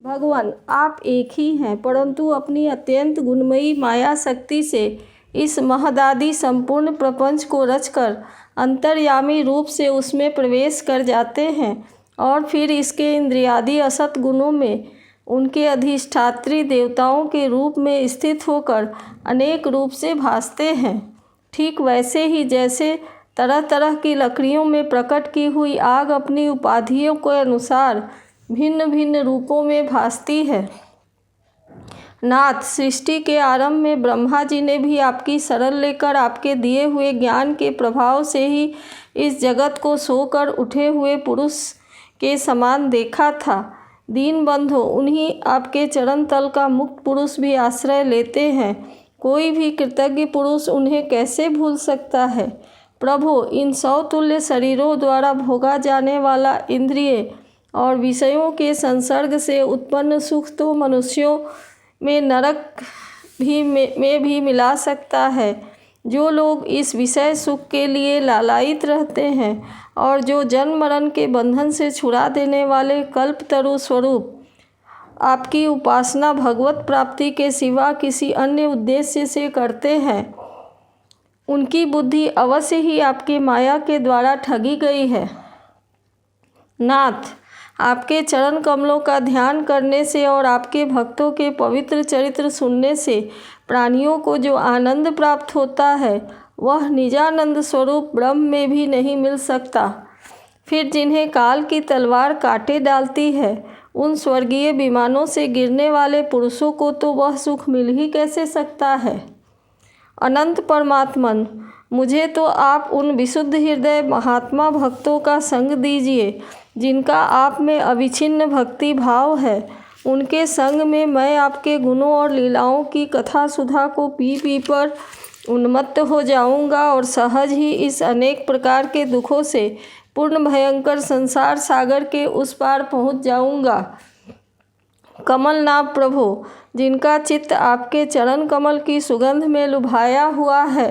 भगवान, आप एक ही हैं, परंतु अपनी अत्यंत गुणमयी माया शक्ति से इस महदादि संपूर्ण प्रपंच को रचकर अंतर्यामी रूप से उसमें प्रवेश कर जाते हैं और फिर इसके इंद्रियादि असत गुणों में उनके अधिष्ठात्री देवताओं के रूप में स्थित होकर अनेक रूप से भासते हैं। ठीक वैसे ही जैसे तरह तरह की लकड़ियों में प्रकट की हुई आग अपनी उपाधियों के अनुसार भिन्न भिन्न रूपों में भासती है। नाथ, सृष्टि के आरंभ में ब्रह्मा जी ने भी आपकी शरण लेकर आपके दिए हुए ज्ञान के प्रभाव से ही इस जगत को सोकर उठे हुए पुरुष के समान देखा था। दीनबंधो, उन्हीं आपके चरण तल का मुक्त पुरुष भी आश्रय लेते हैं। कोई भी कृतज्ञ पुरुष उन्हें कैसे भूल सकता है। प्रभो, इन सौतुल्य शरीरों द्वारा भोगा जाने वाला इंद्रिय और विषयों के संसर्ग से उत्पन्न सुख तो मनुष्यों में नरक में भी मिला सकता है। जो लोग इस विषय सुख के लिए लालायित रहते हैं और जो जन्म मरण के बंधन से छुड़ा देने वाले कल्पतरु स्वरूप आपकी उपासना भगवत प्राप्ति के सिवा किसी अन्य उद्देश्य से करते हैं, उनकी बुद्धि अवश्य ही आपकी माया के द्वारा ठगी गई है। नाथ, आपके चरण कमलों का ध्यान करने से और आपके भक्तों के पवित्र चरित्र सुनने से प्राणियों को जो आनंद प्राप्त होता है वह निजानंद स्वरूप ब्रह्म में भी नहीं मिल सकता। फिर जिन्हें काल की तलवार काटे डालती है, उन स्वर्गीय विमानों से गिरने वाले पुरुषों को तो वह सुख मिल ही कैसे सकता है। अनंत परमात्मन, मुझे तो आप उन विशुद्ध हृदय महात्मा भक्तों का संग दीजिए जिनका आप में अविच्छिन्न भक्ति भाव है। उनके संग में मैं आपके गुणों और लीलाओं की कथा सुधा को पी पी पर उन्मत्त हो जाऊंगा और सहज ही इस अनेक प्रकार के दुखों से पूर्ण भयंकर संसार सागर के उस पार पहुंच जाऊंगा। कमलनाभ प्रभो, जिनका चित्त आपके चरण कमल की सुगंध में लुभाया हुआ है,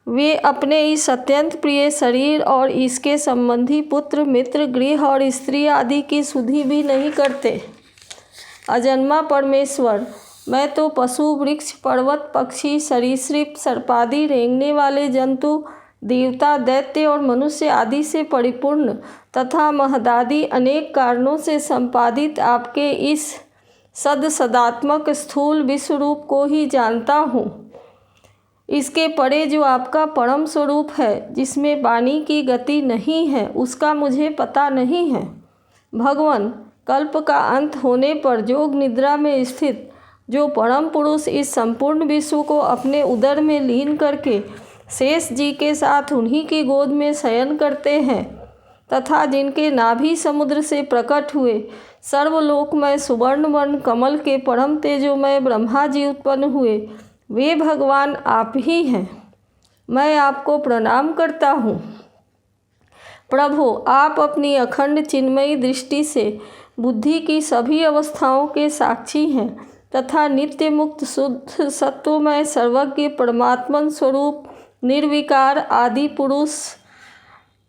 वे अपने इस अत्यंत प्रिय शरीर और इसके संबंधी पुत्र मित्र गृह और स्त्री आदि की सुधि भी नहीं करते। अजन्मा परमेश्वर, मैं तो पशु वृक्ष पर्वत पक्षी सरीसृप सर्पादि रेंगने वाले जंतु देवता दैत्य और मनुष्य आदि से परिपूर्ण तथा महदादि अनेक कारणों से संपादित आपके इस सदात्मक स्थूल विश्वरूप को ही जानता हूँ। इसके परे जो आपका परम स्वरूप है, जिसमें वाणी की गति नहीं है, उसका मुझे पता नहीं है। भगवान, कल्प का अंत होने पर जोग निद्रा में स्थित जो परम पुरुष इस संपूर्ण विश्व को अपने उदर में लीन करके शेष जी के साथ उन्हीं की गोद में शयन करते हैं तथा जिनके नाभि समुद्र से प्रकट हुए सर्वलोकमय सुवर्ण वर्ण कमल के परम तेजोमय ब्रह्मा जी उत्पन्न हुए, वे भगवान आप ही हैं। मैं आपको प्रणाम करता हूँ। प्रभु, आप अपनी अखंड चिन्मयी दृष्टि से बुद्धि की सभी अवस्थाओं के साक्षी हैं तथा नित्य मुक्त शुद्ध सत्वमय सर्वज्ञ परमात्मन स्वरूप निर्विकार आदि पुरुष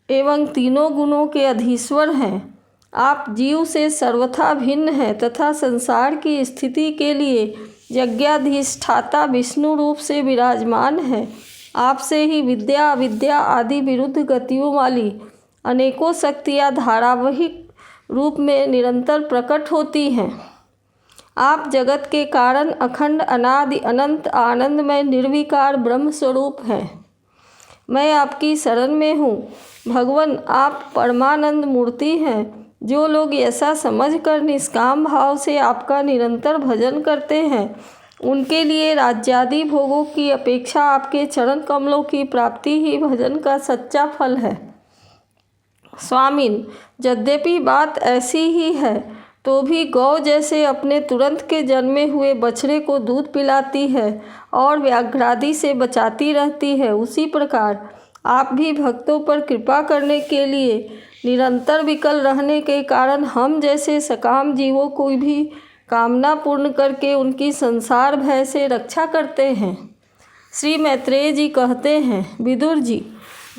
एवं तीनों गुणों के अधीश्वर हैं। आप जीव से सर्वथा भिन्न हैं तथा संसार की स्थिति के लिए यज्ञाधिष्ठाता विष्णु रूप से विराजमान है। आपसे ही विद्या अविद्या आदि विरुद्ध गतियों वाली अनेकों शक्तियाँ धारावाहिक रूप में निरंतर प्रकट होती हैं। आप जगत के कारण अखंड अनादि अनंत आनंदमय निर्विकार ब्रह्म स्वरूप हैं। मैं आपकी शरण में हूँ। भगवान, आप परमानंद मूर्ति हैं। जो लोग ऐसा समझकर निष्काम भाव से आपका निरंतर भजन करते हैं, उनके लिए राज्यादि भोगों की अपेक्षा आपके चरण कमलों की प्राप्ति ही भजन का सच्चा फल है। स्वामिन, यद्यपि बात ऐसी ही है तो भी गौ जैसे अपने तुरंत के जन्मे हुए बछड़े को दूध पिलाती है और व्याघ्रादि से बचाती रहती है, उसी प्रकार आप भी भक्तों पर कृपा करने के लिए निरंतर विकल रहने के कारण हम जैसे सकाम जीवों को भी कामना पूर्ण करके उनकी संसार भय से रक्षा करते हैं। श्री मैत्रेय जी कहते हैं, विदुर जी,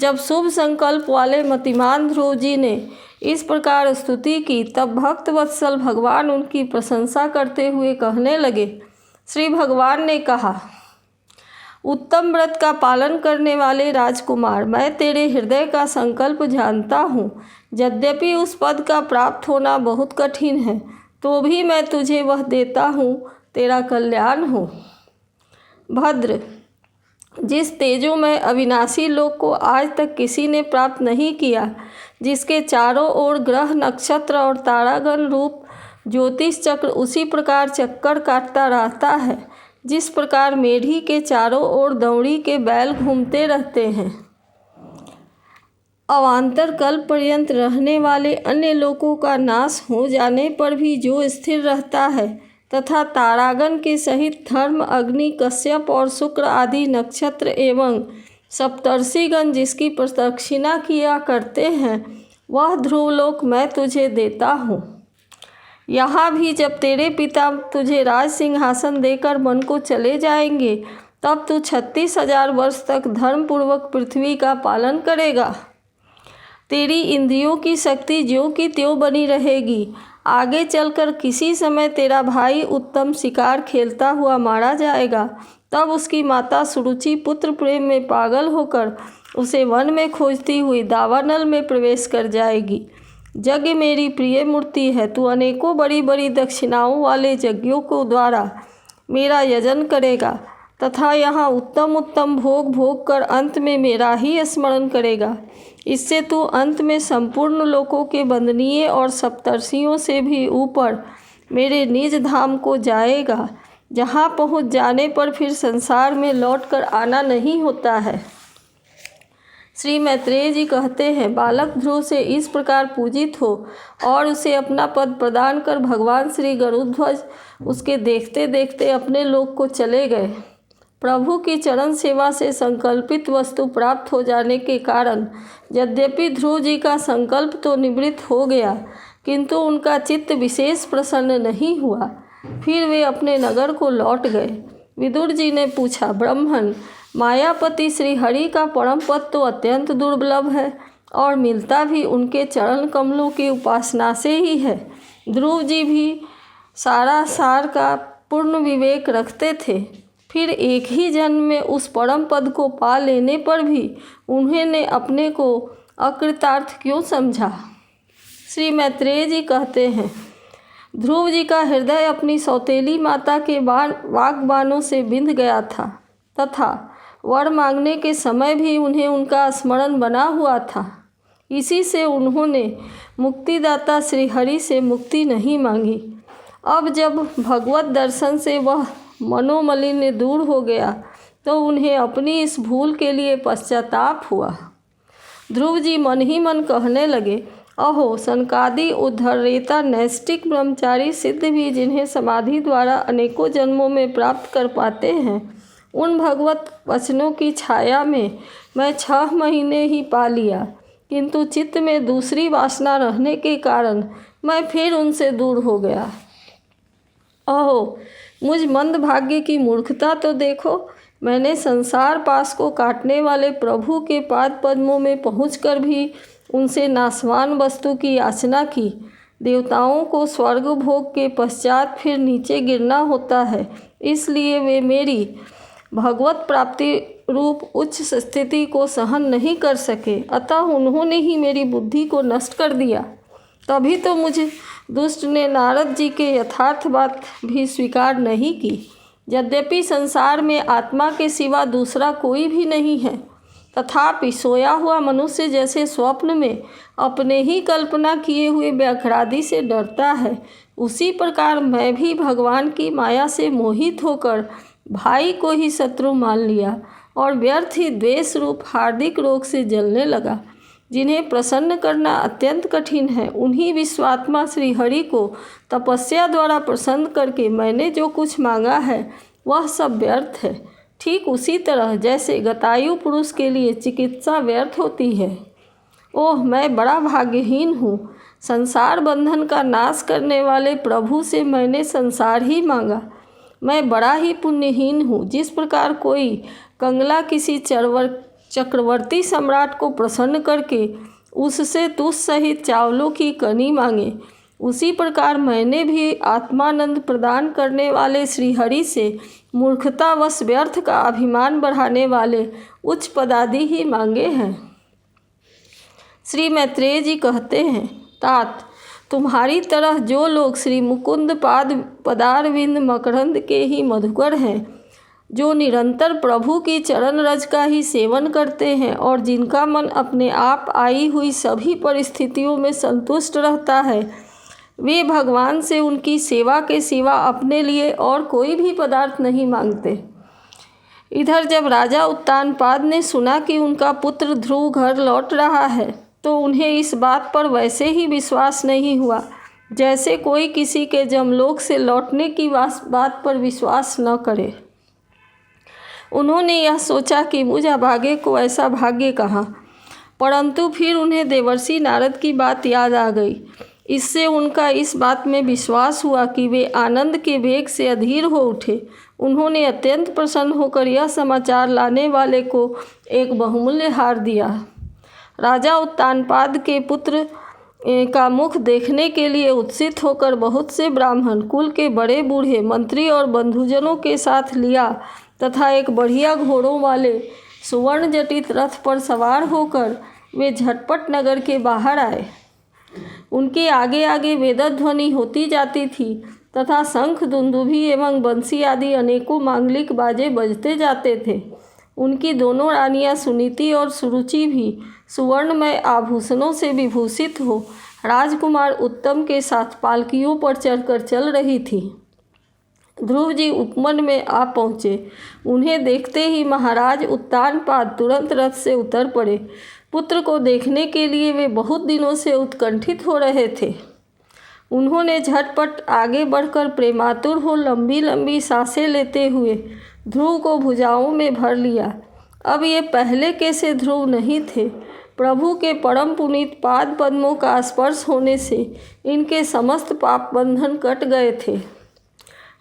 जब शुभ संकल्प वाले मतिमान ध्रुव जी ने इस प्रकार स्तुति की। तब भक्त वत्सल भगवान उनकी प्रशंसा करते हुए कहने लगे। श्री भगवान ने कहा, उत्तम व्रत का पालन करने वाले राजकुमार, मैं तेरे हृदय का संकल्प जानता हूँ। यद्यपि उस पद का प्राप्त होना बहुत कठिन है, तो भी मैं तुझे वह देता हूँ, तेरा कल्याण हो। भद्र, जिस तेजोमय अविनाशी लोक को आज तक किसी ने प्राप्त नहीं किया, जिसके चारों ओर ग्रह नक्षत्र और तारागण रूप ज्योतिष चक्र उसी प्रकार चक्कर काटता रहता है जिस प्रकार मेढ़ी के चारों ओर दौड़ी के बैल घूमते रहते हैं। अवान्तर कल्प पर्यंत रहने वाले अन्य लोकों का नाश हो जाने पर भी जो स्थिर रहता है तथा तारागण के सहित धर्म, अग्नि, कश्यप और शुक्र आदि नक्षत्र एवं सप्तर्षिगण जिसकी प्रदक्षिणा किया करते हैं, वह ध्रुवलोक मैं तुझे देता हूँ। यहाँ भी जब तेरे पिता तुझे राज सिंहासन देकर मन को चले जाएंगे, तब तू 36,000 वर्ष तक धर्मपूर्वक पृथ्वी का पालन करेगा। तेरी इंद्रियों की शक्ति ज्यों की त्यों बनी रहेगी। आगे चलकर किसी समय तेरा भाई उत्तम शिकार खेलता हुआ मारा जाएगा, तब उसकी माता सुरुचि पुत्र प्रेम में पागल होकर उसे वन में खोजती हुई दावानल में प्रवेश कर जाएगी। यज्ञ मेरी प्रिय मूर्ति है, तू अनेकों बड़ी बड़ी दक्षिणाओं वाले यज्ञों को द्वारा मेरा यजन करेगा तथा यहाँ उत्तम उत्तम भोग भोग कर अंत में मेरा ही स्मरण करेगा। इससे तू अंत में संपूर्ण लोकों के वंदनीय और सप्तर्षियों से भी ऊपर मेरे निज धाम को जाएगा, जहाँ पहुँच जाने पर फिर संसार में लौटकर आना नहीं होता है। श्री मैत्रेय जी कहते हैं, बालक ध्रुव से इस प्रकार पूजित हो और उसे अपना पद प्रदान कर भगवान श्री गरुड़ध्वज उसके देखते देखते अपने लोक को चले गए। प्रभु की चरण सेवा से संकल्पित वस्तु प्राप्त हो जाने के कारण यद्यपि ध्रुव जी का संकल्प तो निवृत्त हो गया, किंतु उनका चित्त विशेष प्रसन्न नहीं हुआ। फिर वे अपने नगर को लौट गए। विदुर जी ने पूछा, ब्रह्मन, मायापति श्री हरि का परम पद तो अत्यंत दुर्लभ है और मिलता भी उनके चरण कमलों की उपासना से ही है। ध्रुव जी भी सारा सार का पूर्ण विवेक रखते थे, फिर एक ही जन्म में उस परम पद को पा लेने पर भी उन्होंने अपने को अकृतार्थ क्यों समझा। श्री मैत्रेय जी कहते हैं, ध्रुव जी का हृदय अपनी सौतेली माता के वाग्बाणों से बिंध गया था तथा वर मांगने के समय भी उन्हें उनका स्मरण बना हुआ था। इसी से उन्होंने मुक्तिदाता श्री हरि से मुक्ति नहीं मांगी। अब जब भगवत दर्शन से वह मनोमलिन्य दूर हो गया तो उन्हें अपनी इस भूल के लिए पश्चाताप हुआ। ध्रुव जी मन ही मन कहने लगे, अहो सनकादि उद्धरेता नैष्टिक ब्रह्मचारी सिद्ध भी जिन्हें समाधि द्वारा अनेकों जन्मों में प्राप्त कर पाते हैं, उन भगवत वचनों की छाया में मैं 6 महीने ही पा लिया, किंतु चित्त में दूसरी वासना रहने के कारण मैं फिर उनसे दूर हो गया। अहो मुझ मंद भाग्य की मूर्खता तो देखो, मैंने संसार पास को काटने वाले प्रभु के पाद पद्मों में पहुंचकर भी उनसे नाशवान वस्तु की याचना की। देवताओं को स्वर्ग भोग के पश्चात फिर नीचे गिरना होता है, इसलिए वे मेरी भगवत प्राप्ति रूप उच्च स्थिति को सहन नहीं कर सके, अतः उन्होंने ही मेरी बुद्धि को नष्ट कर दिया। तभी तो मुझे दुष्ट ने नारद जी के यथार्थ बात भी स्वीकार नहीं की। यद्यपि संसार में आत्मा के सिवा दूसरा कोई भी नहीं है, तथापि सोया हुआ मनुष्य जैसे स्वप्न में अपने ही कल्पना किए हुए व्याघ्रादि से डरता है, उसी प्रकार मैं भी भगवान की माया से मोहित होकर भाई को ही शत्रु मान लिया और व्यर्थ ही द्वेष रूप हार्दिक रोग से जलने लगा। जिन्हें प्रसन्न करना अत्यंत कठिन है, उन्हीं विश्वात्मा श्री हरि को तपस्या द्वारा प्रसन्न करके मैंने जो कुछ मांगा है वह सब व्यर्थ है। ठीक उसी तरह जैसे गतायु पुरुष के लिए चिकित्सा व्यर्थ होती है। ओह मैं बड़ा भाग्यहीन हूँ। संसार बंधन का नाश करने वाले प्रभु से मैंने संसार ही मांगा। मैं बड़ा ही पुण्यहीन हूँ। जिस प्रकार कोई कंगला किसी चक्रवर्ती सम्राट को प्रसन्न करके उससे तुष सहित चावलों की कनी मांगे। उसी प्रकार मैंने भी आत्मानंद प्रदान करने वाले श्रीहरि से मूर्खतावश व्यर्थ का अभिमान बढ़ाने वाले उच्च पदादि ही मांगे हैं। श्री मैत्रेय जी कहते हैं, तात तुम्हारी तरह जो लोग श्री मुकुंद पदारविंद मकरंद के ही मधुकर हैं, जो निरंतर प्रभु की चरण रज का ही सेवन करते हैं और जिनका मन अपने आप आई हुई सभी परिस्थितियों में संतुष्ट रहता है, वे भगवान से उनकी सेवा के सिवा अपने लिए और कोई भी पदार्थ नहीं मांगते। इधर जब राजा उत्तानपाद ने सुना कि उनका पुत्र ध्रुव घर लौट रहा है, तो उन्हें इस बात पर वैसे ही विश्वास नहीं हुआ जैसे कोई किसी के जमलोक से लौटने की बात पर विश्वास न करे। उन्होंने यह सोचा कि मुझ अभागे को ऐसा भाग्य कहाँ, परंतु फिर उन्हें देवर्षि नारद की बात याद आ गई। इससे उनका इस बात में विश्वास हुआ कि वे आनंद के वेग से अधीर हो उठे। उन्होंने अत्यंत प्रसन्न होकर यह समाचार लाने वाले को एक बहुमूल्य हार दिया। राजा उत्तानपाद के पुत्र का मुख देखने के लिए उत्सित होकर बहुत से ब्राह्मण, कुल के बड़े बूढ़े, मंत्री और बंधुजनों के साथ लिया तथा एक बढ़िया घोड़ों वाले सुवर्ण जटित रथ पर सवार होकर वे झटपट नगर के बाहर आए। उनके आगे आगे वेदध्वनि होती जाती थी तथा शंख, दुंदुभी एवं बंसी आदि अनेकों मांगलिक बाजे बजते जाते थे। उनकी दोनों रानियां सुनीति और सुरुचि भी सुवर्णमय आभूषणों से विभूषित हो राजकुमार उत्तम के साथ पालकियों पर चढ़कर चल रही थी। ध्रुव जी उपवन में आ पहुँचे। उन्हें देखते ही महाराज उत्तानपाद तुरंत रथ से उतर पड़े। पुत्र को देखने के लिए वे बहुत दिनों से उत्कंठित हो रहे थे। उन्होंने झटपट आगे बढ़कर प्रेमातुर हो लंबी लंबी सांसें लेते हुए ध्रुव को भुजाओं में भर लिया। अब ये पहले के से ध्रुव नहीं थे। प्रभु के परम पुनीत पाद पद्मों का स्पर्श होने से इनके समस्त पाप बंधन कट गए थे।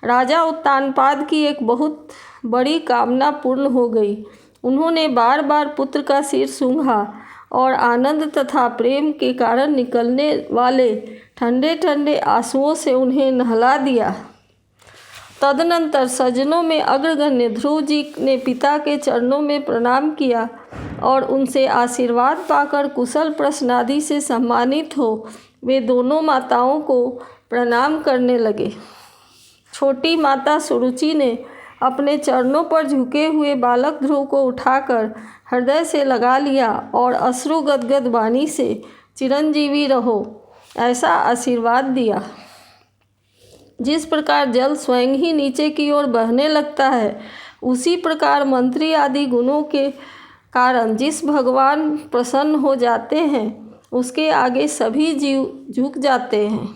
राजा उत्तानपाद की एक बहुत बड़ी कामना पूर्ण हो गई। उन्होंने बार बार पुत्र का सिर सूंघा और आनंद तथा प्रेम के कारण निकलने वाले ठंडे ठंडे आंसुओं से उन्हें नहला दिया। तदनंतर सज्जनों में अग्रगण्य ध्रुव जी ने पिता के चरणों में प्रणाम किया और उनसे आशीर्वाद पाकर कुशल प्रश्नादि से सम्मानित हो वे दोनों माताओं को प्रणाम करने लगे। छोटी माता सुरुचि ने अपने चरणों पर झुके हुए बालक ध्रुव को उठाकर हृदय से लगा लिया और अश्रु गदगद वाणी से चिरंजीवी रहो ऐसा आशीर्वाद दिया। जिस प्रकार जल स्वयं ही नीचे की ओर बहने लगता है, उसी प्रकार मंत्री आदि गुणों के कारण जिस भगवान प्रसन्न हो जाते हैं, उसके आगे सभी जीव झुक जाते हैं।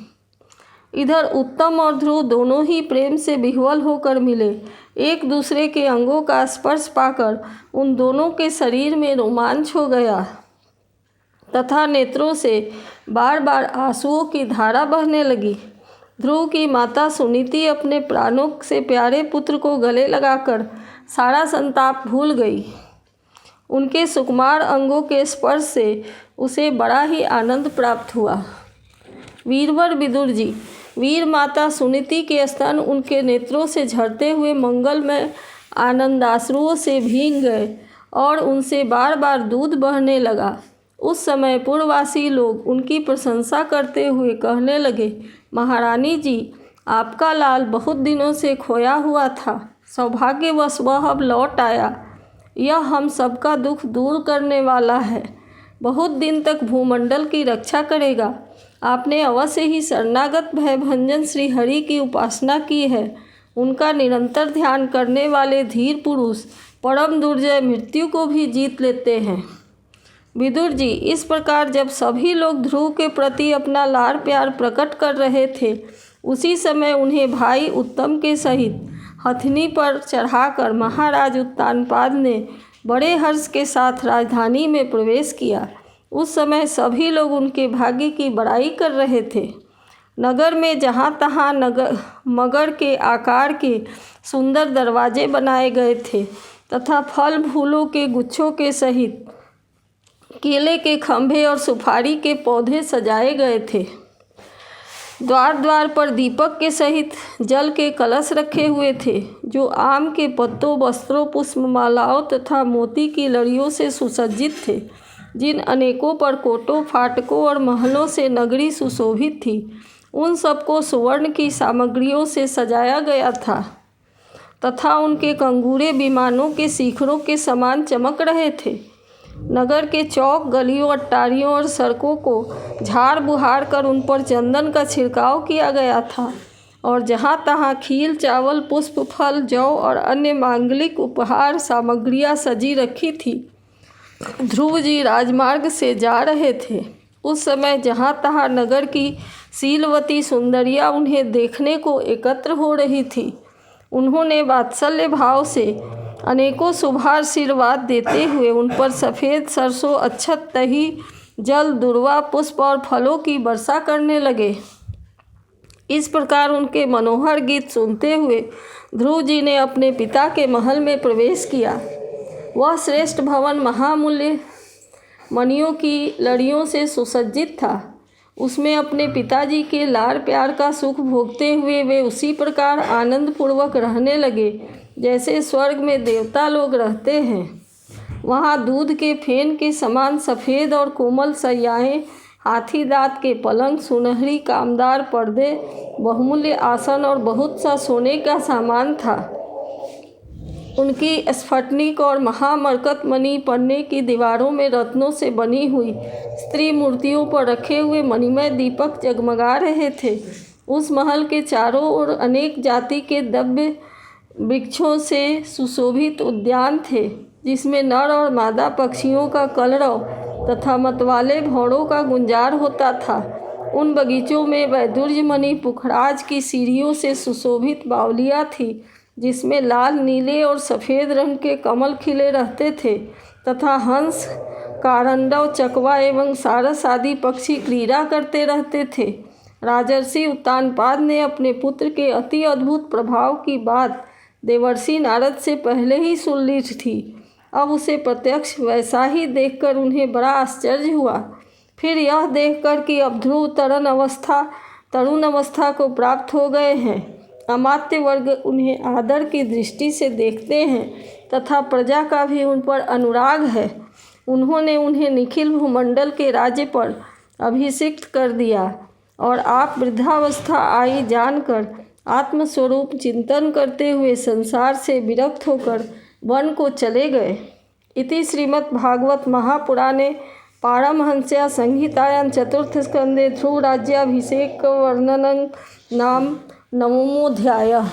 इधर उत्तम और ध्रुव दोनों ही प्रेम से विह्वल होकर मिले। एक दूसरे के अंगों का स्पर्श पाकर उन दोनों के शरीर में रोमांच हो गया तथा नेत्रों से बार बार आंसुओं की धारा बहने लगी। ध्रुव की माता सुनीति अपने प्राणों से प्यारे पुत्र को गले लगाकर सारा संताप भूल गई। उनके सुकुमार अंगों के स्पर्श से उसे बड़ा ही आनंद प्राप्त हुआ। वीरवर विदुर जी, वीर माता सुनीति के स्तन उनके नेत्रों से झरते हुए मंगलमय आनंदाश्रुओं से भीग गए और उनसे बार बार दूध बहने लगा। उस समय पूर्ववासी लोग उनकी प्रशंसा करते हुए कहने लगे, महारानी जी, आपका लाल बहुत दिनों से खोया हुआ था, सौभाग्यवश वह अब लौट आया। यह हम सबका दुख दूर करने वाला है, बहुत दिन तक भूमंडल की रक्षा करेगा। आपने अवश्य ही शरणागत भयभंजन श्री हरि की उपासना की है। उनका निरंतर ध्यान करने वाले धीर पुरुष परम दुर्जय मृत्यु को भी जीत लेते हैं। विदुर जी, इस प्रकार जब सभी लोग ध्रुव के प्रति अपना लाड़ प्यार प्रकट कर रहे थे, उसी समय उन्हें भाई उत्तम के सहित हथनी पर चढ़ाकर महाराज उत्तानपाद ने बड़े हर्ष के साथ राजधानी में प्रवेश किया। उस समय सभी लोग उनके भाग्य की बड़ाई कर रहे थे। नगर में जहाँ तहाँ मगर के आकार के सुंदर दरवाजे बनाए गए थे तथा फल फूलों के गुच्छों के सहित केले के खंभे और सुपारी के पौधे सजाए गए थे। द्वार द्वार पर दीपक के सहित जल के कलश रखे हुए थे, जो आम के पत्तों, वस्त्रों, पुष्पमालाओं तथा मोती की लड़ियों से सुसज्जित थे। जिन अनेकों परकोटों, फाटकों और महलों से नगरी सुशोभित थी, उन सबको सुवर्ण की सामग्रियों से सजाया गया था तथा उनके कंगूरे विमानों के शिखरों के समान चमक रहे थे। नगर के चौक, गलियों, अट्टारियों और सड़कों को झाड़ बुहार कर उन पर चंदन का छिड़काव किया गया था और जहाँ तहाँ खील, चावल, पुष्प, फल, जौ और अन्य मांगलिक उपहार सामग्रियाँ सजी रखी थी। ध्रुव जी राजमार्ग से जा रहे थे। उस समय जहाँ तहाँ नगर की शीलवती सुंदरियाँ उन्हें देखने को एकत्र हो रही थी। उन्होंने वात्सल्य भाव से अनेकों शुभाशीर्वाद देते हुए उन पर सफ़ेद सरसों, अक्षत, दही, जल, दुर्वा, पुष्प और फलों की वर्षा करने लगे। इस प्रकार उनके मनोहर गीत सुनते हुए ध्रुव जी ने अपने पिता के महल में प्रवेश किया। वह श्रेष्ठ भवन महामूल्य मणियों की लड़ियों से सुसज्जित था। उसमें अपने पिताजी के लाड़ प्यार का सुख भोगते हुए वे उसी प्रकार आनंदपूर्वक रहने लगे जैसे स्वर्ग में देवता लोग रहते हैं। वहाँ दूध के फेन के समान सफ़ेद और कोमल शैयाएँ, हाथी दाँत के पलंग, सुनहरी कामदार पर्दे, बहुमूल्य आसन और बहुत सा सोने का सामान था। उनकी स्फटिक और महामरकत मणि पन्ने की दीवारों में रत्नों से बनी हुई स्त्री मूर्तियों पर रखे हुए मणिमय दीपक जगमगा रहे थे। उस महल के चारों ओर अनेक जाति के दिव्य वृक्षों से सुशोभित उद्यान थे, जिसमें नर और मादा पक्षियों का कलरव तथा मतवाले भौरों का गुंजार होता था। उन बगीचों में वैदुर्यमणि पुखराज की सीढ़ियों से सुशोभित बावलियाँ थी, जिसमें लाल, नीले और सफ़ेद रंग के कमल खिले रहते थे तथा हंस, कारंडव, चकवा एवं सारस आदि पक्षी क्रीड़ा करते रहते थे। राजर्षि उत्तानपाद ने अपने पुत्र के अति अद्भुत प्रभाव की बात देवर्षि नारद से पहले ही सुन ली थी। अब उसे प्रत्यक्ष वैसा ही देखकर उन्हें बड़ा आश्चर्य हुआ। फिर यह देखकर कि अब ध्रुव तरुण अवस्था को प्राप्त हो गए हैं, अमात्य वर्ग उन्हें आदर की दृष्टि से देखते हैं तथा प्रजा का भी उन पर अनुराग है, उन्होंने उन्हें निखिल भूमंडल के राज्य पर अभिषिक्त कर दिया और आप वृद्धावस्था आई जानकर आत्मस्वरूप चिंतन करते हुए संसार से विरक्त होकर वन को चले गए। इति श्रीमद्भागवत महापुराणे पारमहंस्यां संहितायां चतुर्थस्कन्धे ध्रुवराज्याभिषेकवर्णनं नाम नवमोऽध्यायः।